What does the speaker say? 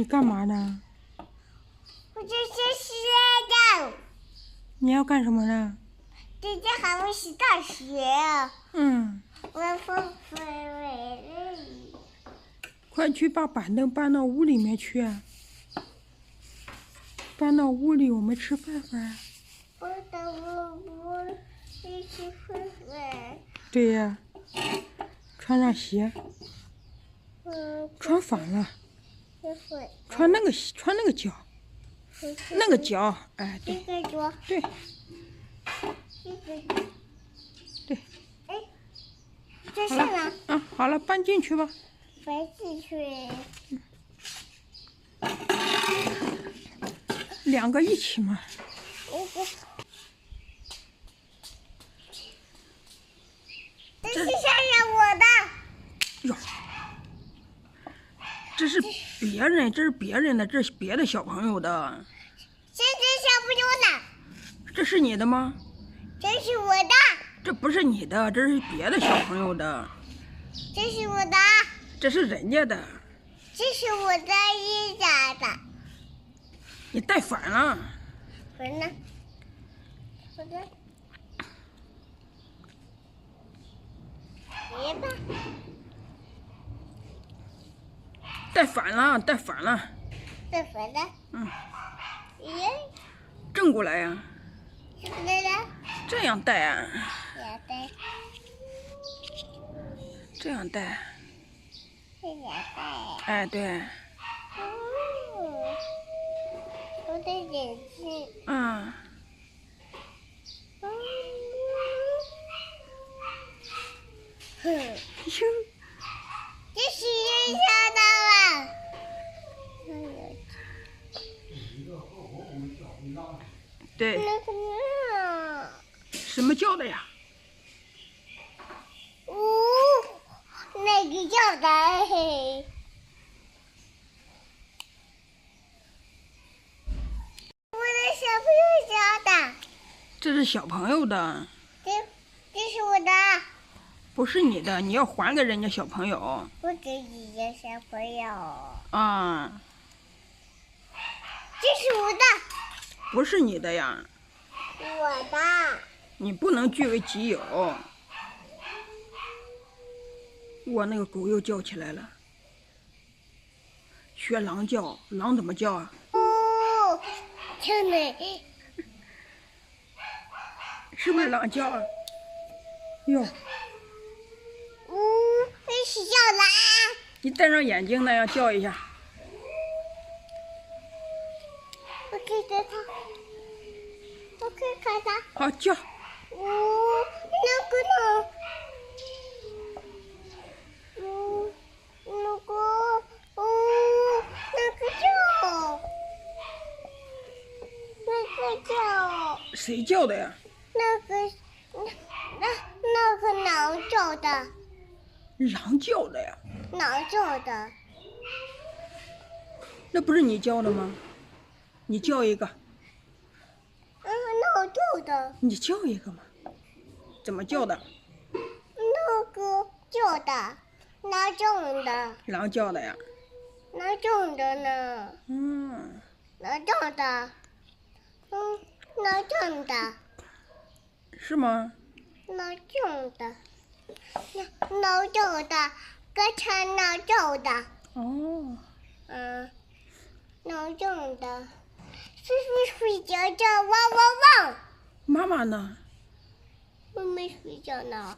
你干嘛呢？我这是学的。你要干什么呢？姐姐喊我洗大学。我放飞了你。快去把板凳搬到屋里面去。搬到屋里，我们吃饭饭。我的我一起回来。对呀。穿上鞋。穿反了。穿那个脚。那个脚，哎，对。这个脚。对。这个。对。哎，这是呢。好了，搬进去吧。搬进去。两个一起嘛。这是想想我的。哟，这是别人的，这是别的小朋友的。这是小朋友的。这是你的吗？这是我的。这不是你的，这是别的小朋友的。这是我的。这是人家的。这是我的一家的。你带反了。反呢？我的。别吧。带反了，带反了。带反了。耶。正过来呀。来了。这样带啊。也带。这样带。这样带。哎，对。我的眼睛。这是人家的了。对。什么叫的呀？那个叫的。我的小朋友叫的。这是小朋友的。这是我的。不是你的，你要还给人家小朋友。我给人家小朋友。这是我的。不是你的呀。我的。你不能据为己有。我那个狗又叫起来了，学狼叫，狼怎么叫啊？真美。是不是狼叫啊？哟。开始叫了。你戴上眼镜那样叫一下。我可以给他。我可以看他。好叫。那个呢？那个叫。谁叫的呀？那个狼叫的。狼叫的呀？狼叫的。那不是你叫的吗？你叫一个。狼叫的。你叫一个嘛？怎么叫的？那个叫的。狼叫的。狼叫的呀？狼叫的呢。狼叫的。狼叫的。是吗？狼叫的。狼叫的。刚才狼叫的。狼叫的。睡觉觉，汪汪汪。妈妈呢？我没睡觉呢。